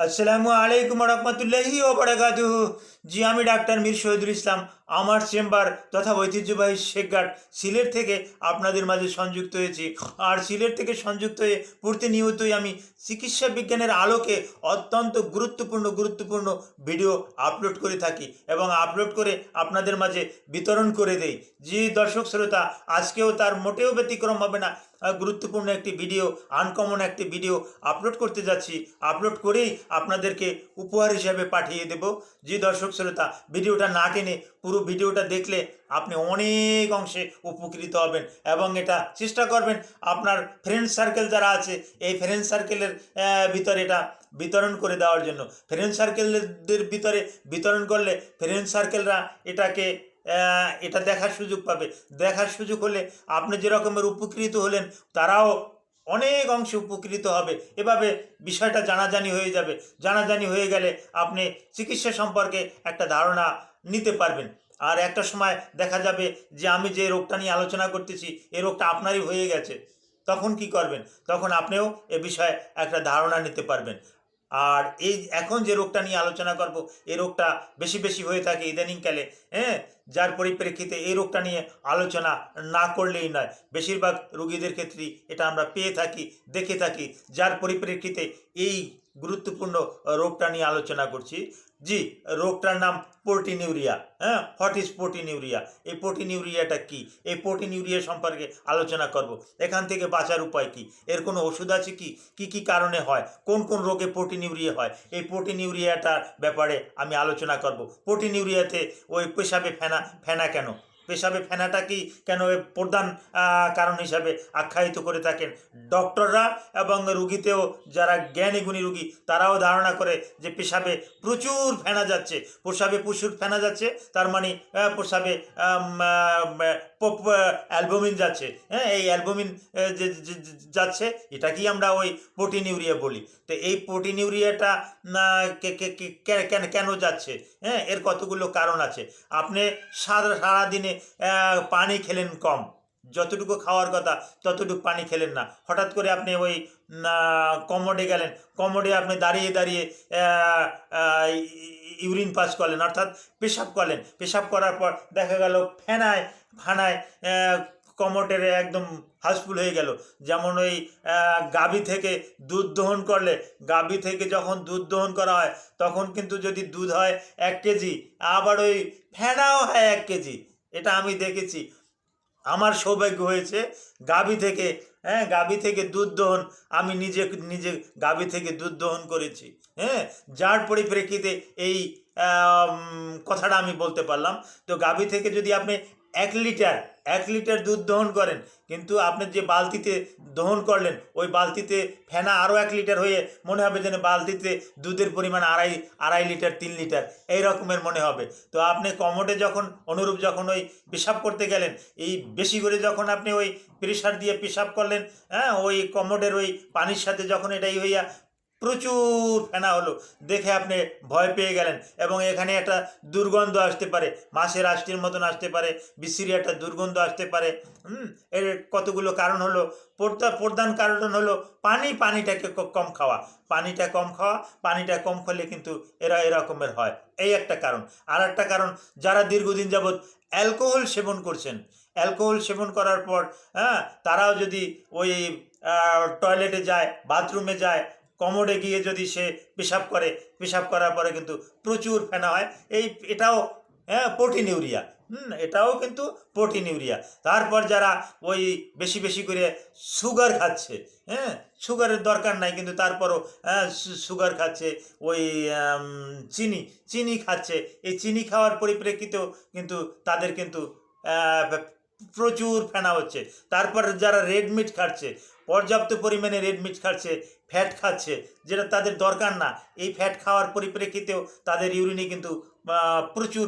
আসসালামু আলাইকুম রহমতুল্লাহি ও বারাকাতুহু। জি, আমি ডাক্তার মীর শহীদুল ইসলাম। আমার চেম্বার তথা ঐতিহ্যবাহী শেখঘাট সিলেট থেকে আপনাদের মাঝে সংযুক্ত হয়েছি। আর সিলেট থেকে সংযুক্ত হয়ে প্রতিনিয়তই আমি চিকিৎসা বিজ্ঞানের আলোকে অত্যন্ত গুরুত্বপূর্ণ ভিডিও আপলোড করে থাকি এবং আপলোড করে আপনাদের মাঝে বিতরণ করে দেই। জি দর্শক শ্রোতা, আজকেও তার মোটেও ব্যতিক্রম হবে না। গুরুত্বপূর্ণ একটি ভিডিও, আনকমন একটি ভিডিও আপলোড করতে যাচ্ছি। আপলোড করেই আপনাদেরকে উপহার হিসাবে পাঠিয়ে দেব। জি দর্শক শ্রোতা, ভিডিওটা না টেনে পুরো ভিডিওটা দেখলে আপনি অনেক অংশে উপকৃত হবেন এবং এটা চেষ্টা করবেন আপনার ফ্রেন্ড সার্কেল যারা আছে এই ফ্রেন্ড সার্কেলের ভিতরে এটা বিতরণ করে দেওয়ার জন্য। ফ্রেন্ড সার্কেলদের ভিতরে বিতরণ করলে ফ্রেন্ড সার্কেলরা এটা দেখার সুযোগ পাবে। দেখার সুযোগ হলে আপনি যে রকমের উপকৃত হলেন তারাও অনেক অংশে উপকৃত হবে। এভাবে বিষয়টা জানাজানি হয়ে যাবে। জানাজানি হয়ে গেলে আপনি চিকিৎসা সম্পর্কে একটা ধারণা নিতে পারবেন। আর একটা সময় দেখা যাবে যে আমি যে রোগটা নিয়ে আলোচনা করতেছি এই রোগটা আপনারই হয়ে গেছে। তখন কি করবেন? তখন আপনিও এ বিষয়ে একটা ধারণা নিতে পারবেন। আর এই এখন যে রোগটা নিয়ে আলোচনা করব এই রোগটা বেশি বেশি হয়ে থাকে ইদানিংকালে। হ্যাঁ, যার পরিপ্রেক্ষিতে এই রোগটা নিয়ে আলোচনা না করলেই নয়। বেশিরভাগ রোগীদের ক্ষেত্রেই এটা আমরা পেয়ে থাকি, দেখে থাকি, যার পরিপ্রেক্ষিতে এই গুরুত্বপূর্ণ রোগটা নিয়ে আলোচনা করছি। জি, রোগটার নাম প্রোটিনিউরিয়া। হ্যাঁ, হোয়াট ইজ প্রোটিনিউরিয়া? এই প্রোটিনিউরিয়াটা কি? এই প্রোটিনিউরিয়া সম্পর্কে আলোচনা করব। এখান থেকে বাঁচার উপায় কি? এর কোনো ওষুধ আছে কি? কি কি কারণে হয়? কোন কোন রোগে প্রোটিনিউরিয়া হয়? এই প্রোটিনিউরিয়াটার ব্যাপারে আমি আলোচনা করব। প্রোটিনিউরিয়াতে ওই পেশাবে ফেনা ফেনা কেন? পেশাবে ফেনাটা কি কেন প্রধান কারণ হিসাবে আখ্যায়িত করে থাকেন ডক্টররা এবং রুগীতেও যারা জ্ঞানী গুণী রুগী তারাও ধারণা করে যে পেশাবে প্রচুর ফেনা যাচ্ছে। প্রস্রাবে প্রচুর ফেনা যাচ্ছে তার মানে প্রস্রাবে অ্যালবুমিন যাচ্ছে। হ্যাঁ, এই অ্যালবুমিন যাচ্ছে, এটাকেই আমরা ওই প্রোটিনিউরিয়া বলি। তো এই প্রোটিনিউরিয়াটা কেন যাচ্ছে? হ্যাঁ, এর কতগুলো কারণ আছে। আপনি সারাদিনে পানি খেলেন কম, যতটুকু খাওয়ার কথা ততটুকু পানি খেলেন না। হঠাৎ করে আপনি ওই কমোডে গেলেন, কমোডে আপনি দাঁড়িয়ে দাঁড়িয়ে ইউরিন পাস করলেন, অর্থাৎ পেশাব করলেন। পেশাব করার পর দেখা গেল ফেনায় ফানায় কমোডের একদম হাউসফুল হয়ে গেল। যেমন ওই গাভী থেকে দুধ দহন করলে, গাভী থেকে যখন দুধ দহন করা হয় তখন কিন্তু যদি দুধ হয় 1 কেজি, আবার ওই ফেনাও হয় 1 কেজি। এটা আমি দেখেছি। আমার সৌভাগ্য হয়েছে গাভী থেকে, হ্যাঁ, গাভী থেকে দুধ দহন, আমি নিজে নিজে গাভী থেকে দুধ দহন করেছি। হ্যাঁ, যার পরিপ্রেক্ষিতে এই কথাটা আমি বলতে পারলাম। তো গাভী থেকে যদি আপনি 1 লিটার 1 লিটার দুধ দহন করেন, কিন্তু আপনি যে বালতিতে দহন করলেন ওই বালতিতে ফেনা আরও 1 লিটার হয়ে মনে হবে যেন বালতিতে দুধের পরিমাণ আড়াই আড়াই লিটার 3 লিটার এই রকমের মনে হবে। তো আপনি কমোডে যখন অনুরূপ যখন ওই পেশাব করতে গেলেন, এই বেশি করে যখন আপনি ওই প্রেশার দিয়ে পেশাব করলেন, হ্যাঁ, ওই কমোডের ওই পানির সাথে যখন এটাই হইয়া প্রচুর ফেনা হলো, দেখে আপনি ভয় পেয়ে গেলেন এবং এখানে একটা দুর্গন্ধ আসতে পারে, মাছের আষ্টির মতন আসতে পারে, বিশ্রী একটা দুর্গন্ধ আসতে পারে। এর কতগুলো কারণ হলো। প্রধান কারণ হলো পানিটাকে কম খাওয়া। পানিটা কম খেলে কিন্তু এরকমের হয়, এই একটা কারণ। আর একটা কারণ, যারা দীর্ঘদিন যাবৎ অ্যালকোহল সেবন করছেন, অ্যালকোহল সেবন করার পর হ্যাঁ তারাও যদি ওই টয়লেটে যায়, বাথরুমে যায়, কমোডে গিয়ে যদি সে পেশাব করে, পেশাব করার পরে কিন্তু প্রচুর ফেনা হয়। এটাও হ্যাঁ প্রোটিনিউরিয়া। এটাও কিন্তু প্রোটিনিউরিয়া। তারপর যারা ওই বেশি বেশি করে সুগার খাচ্ছে, হ্যাঁ, সুগারের দরকার নাই কিন্তু তারপরও সুগার খাচ্ছে, ওই চিনি চিনি খাচ্ছে, এই চিনি খাওয়ার পরিপ্রেক্ষিতেও কিন্তু তাদের কিন্তু প্রচুর ফেনা হচ্ছে। তারপর যারা রেড মিট খাচ্ছে, পর্যাপ্ত পরিমাণে রেড মিট খাচ্ছে, ফ্যাট খাচ্ছে, যেটা তাদের দরকার না, এই ফ্যাট খাওয়ার পরিপ্রেক্ষিতেও তাদের ইউরিনে কিন্তু প্রচুর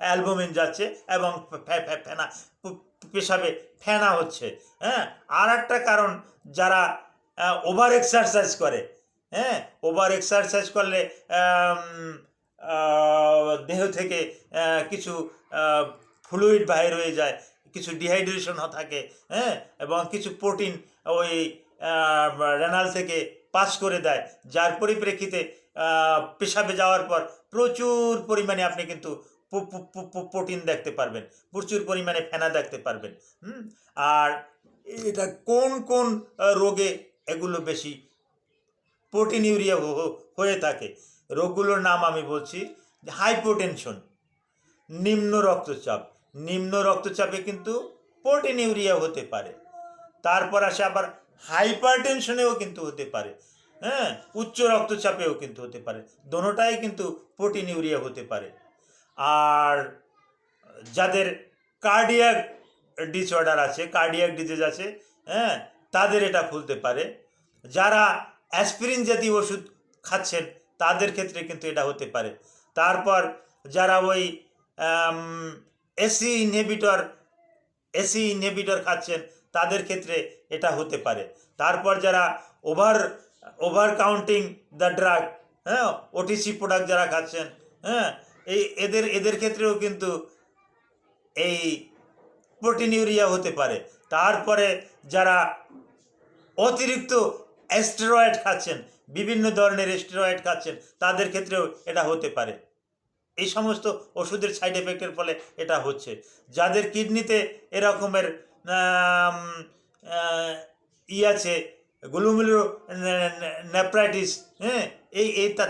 অ্যালবুমিন যাচ্ছে এবং ফেনা পেশাবে ফেনা হচ্ছে। হ্যাঁ, আর একটা কারণ, যারা ওভার এক্সারসাইজ করে, হ্যাঁ, ওভার এক্সারসাইজ করলে দেহ থেকে কিছু ফ্লুইড বাহির হয়ে যায়, কিছু ডিহাইড্রেশন থাকে, হ্যাঁ, এবং কিছু প্রোটিন ওই রেনাল থেকে পাস করে দেয়, যার পরিপ্রেক্ষিতে পেশাবে যাওয়ার পর প্রচুর পরিমাণে আপনি কিন্তু প্রোটিন দেখতে পারবেন, প্রচুর পরিমাণে ফেনা দেখতে পারবেন। আর এটা কোন কোন রোগে এগুলো বেশি প্রোটিনিউরিয়া হয়ে থাকে? রোগগুলোর নাম আমি বলছি, হাইপোটেনশন, নিম্ন রক্তচাপ, নিম্ন রক্তচাপে কিন্তু প্রোটিনিউরিয়া হতে পারে। তারপর আসে আবার হাইপারটেনশনেও কিন্তু হতে পারে, হ্যাঁ, উচ্চ রক্তচাপেও কিন্তু হতে পারে, দোনোটাই কিন্তু প্রোটিনিউরিয়া হতে পারে। আর যাদের কার্ডিয়াক ডিসঅর্ডার আছে, কার্ডিয়াক ডিজিজ আছে, হ্যাঁ, তাদের এটা ফুলতে পারে। যারা অ্যাসপিরিন জাতীয় ওষুধ খাচ্ছেন তাদের ক্ষেত্রে কিন্তু এটা হতে পারে। তারপর যারা ওই এসি ইনহিবিটর খাচ্ছেন তাদের ক্ষেত্রে এটা হতে পারে। তারপর যারা ওভার কাউন্টিং দ্য ড্রাগ, হ্যাঁ, ওটিসি প্রোডাক্ট যারা খাচ্ছেন, হ্যাঁ, এদের ক্ষেত্রেও কিন্তু এই প্রোটিনিউরিয়া হতে পারে। তারপরে যারা অতিরিক্ত স্টেরয়েড খাচ্ছেন, বিভিন্ন ধরনের স্টেরয়েড খাচ্ছেন, তাদের ক্ষেত্রেও এটা হতে পারে। এই সমস্ত ওষুধের সাইড এফেক্টের ফলে এটা হচ্ছে। যাদের কিডনিতে এরকমের আছে, গ্লুমেরুলো নেফ্রাইটিস, হ্যাঁ,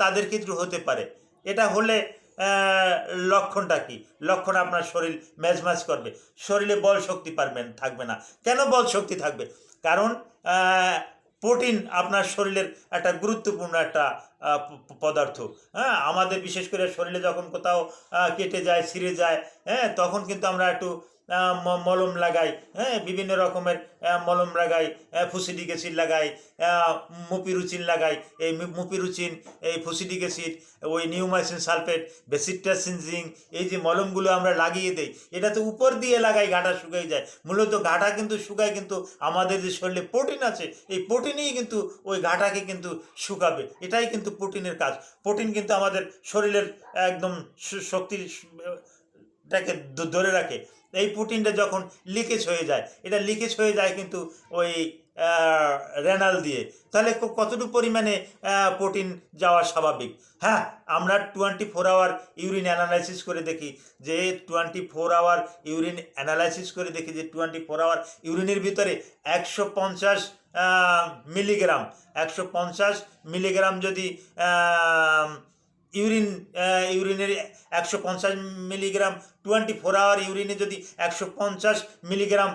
তাদের ক্ষেত্রে হতে পারে। এটা হলে লক্ষণটা কি? লক্ষণ আপনার শরীর ম্যাজম্যাজ করবে, শরীরে বল শক্তি থাকবে না। কেন বল শক্তি থাকবে? কারণ প্রোটিন আপনার শরীরের একটা গুরুত্বপূর্ণ একটা পদার্থ, হ্যাঁ। আমাদের বিশেষ করে শরীরে যখন কোথাও কেটে যায়, ছিঁড়ে যায়, হ্যাঁ, তখন কিন্তু আমরা একটু মলম লাগাই, হ্যাঁ, বিভিন্ন রকমের মলম লাগাই, ফুসিডিক অ্যাসিড লাগাই, মুপিরুচিন লাগাই। এই মুপিরুচিন, এই ফুসিডিক অ্যাসিড, ওই নিউমাইসিন সালফেট, বেসিট্রাসিন জিঙ্ক, এই যে মলমগুলো আমরা লাগিয়ে দেই, এটা তো উপর দিয়ে লাগাই, ঘাটা শুকিয়ে যায়। মূলত ঘাটা কিন্তু শুকায়, কিন্তু আমাদের যে শরীরে প্রোটিন আছে, এই প্রোটিনই কিন্তু ওই ঘাটাকে কিন্তু শুকাবে। এটাই কিন্তু প্রোটিনের কাজ। প্রোটিন কিন্তু আমাদের শরীরের একদম শক্তিটাকে ধরে রাখে। এই প্রোটিনটা যখন লিকেজ হয়ে যায়, এটা লিকেজ হয়ে যায় কিন্তু ওই রেনাল দিয়ে, তাহলে কতটুকু পরিমাণে প্রোটিন যাওয়া স্বাভাবিক? হ্যাঁ, আমরা 24 আওয়ার ইউরিন অ্যানালাইসিস করে দেখি যে 24 আওয়ার ইউরিন অ্যানালাইসিস করে দেখি যে 24 আওয়ার ইউরিনের ভিতরে 150 মিলিগ্রাম 150 মিলিগ্রাম যদি ইউরিনের 150 মিলিগ্রাম 24 আওয়ার ইউরিনে যদি 150 মিলিগ্রাম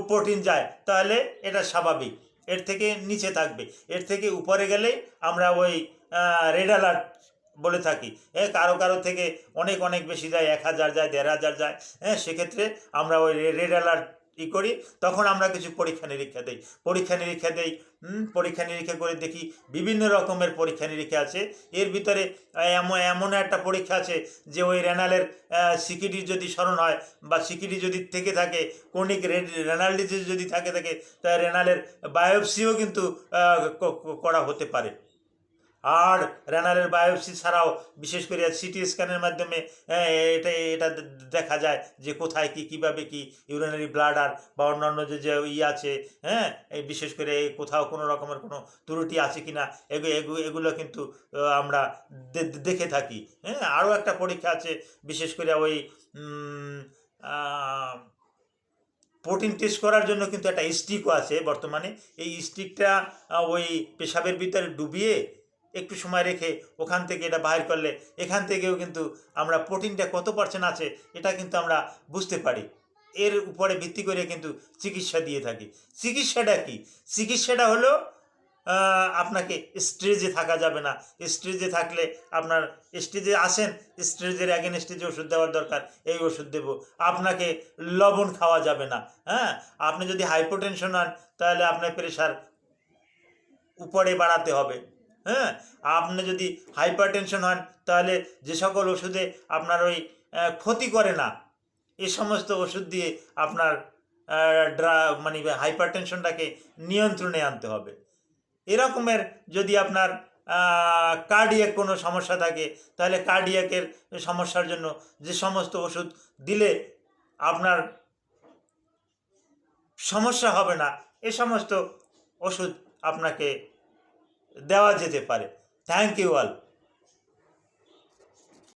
প্রোটিন যায়, তাহলে এটা স্বাভাবিক। এর থেকে নিচে থাকবে, এর থেকে উপরে গেলেই আমরা ওই রেড অ্যালার্ট বলে থাকি। কারো কারো থেকে অনেক অনেক বেশি যায়, 1000 যায়, 1500 যায়, হ্যাঁ, সেক্ষেত্রে আমরা ওই রেড অ্যালার্ট করি। তখন আমরা কিছু পরীক্ষা নিরীক্ষা দেই, পরীক্ষা নিরীক্ষা করে দেখি। বিভিন্ন রকমের পরীক্ষা নিরীক্ষা আছে। এর ভিতরে এমন একটা পরীক্ষা আছে যে ওই রেনালের সিকিডি যদি স্মরণ হয়, বা সিকিডি যদি থেকে থাকে, ক্রনিক রেনাল ডিজিজ যদি থাকে তাই রেনালের বায়োপসিও কিন্তু করা হতে পারে। আর রেনালের বায়োপসি ছাড়াও বিশেষ করে সিটি স্ক্যানের মাধ্যমে এটা দেখা যায় যে কোথায় কীভাবে ইউরিনারি ব্লাডার বা অন্যান্য যে আছে, হ্যাঁ, এই বিশেষ করে কোথাও কোনো রকমের কোনো ত্রুটি আছে কি না, এগুলো কিন্তু আমরা দেখে থাকি। হ্যাঁ, আরও একটা পরীক্ষা আছে, বিশেষ করে ওই প্রোটিন টেস্ট করার জন্য কিন্তু একটা স্টিকও আছে বর্তমানে। এই স্টিকটা ওই পেশাবের ভিতরে ডুবিয়ে একটু সময় রেখে ওখান থেকে এটা বাইর করলে এখান থেকেও কিন্তু আমরা প্রোটিনটা কত পার্সেন্ট আছে এটা কিন্তু আমরা বুঝতে পারি। এর উপরে ভিত্তি করে কিন্তু চিকিৎসা দিয়ে থাকি। চিকিৎসাটা কি? চিকিৎসাটা হলো আপনাকে স্ট্রেজে থাকা যাবে না। স্ট্রেজে থাকলে আপনার স্টেজে আসেন, স্ট্রেজের অ্যাগেনস্টে যে ওষুধ দেওয়ার দরকার এই ওষুধ দেব। আপনাকে লবণ খাওয়া যাবে না। হ্যাঁ, আপনি যদি হাইপোটেনশন হন তাহলে আপনার প্রেশার উপরে বাড়াতে হবে। হ্যাঁ, আপনি যদি হাইপারটেনশন হন তাহলে যে সকল ওষুধে আপনার ওই ক্ষতি করে না, এ সমস্ত ওষুধ দিয়ে আপনার মানে হাইপারটেনশনটাকে নিয়ন্ত্রণে আনতে হবে। এরকমের যদি আপনার কার্ডিয়াক কোনো সমস্যা থাকে, তাহলে কার্ডিয়াকের সমস্যার জন্য যে সমস্ত ওষুধ দিলে আপনার সমস্যা হবে না, এ সমস্ত ওষুধ আপনাকে দেওয়া যেতে পারে। Thank you all.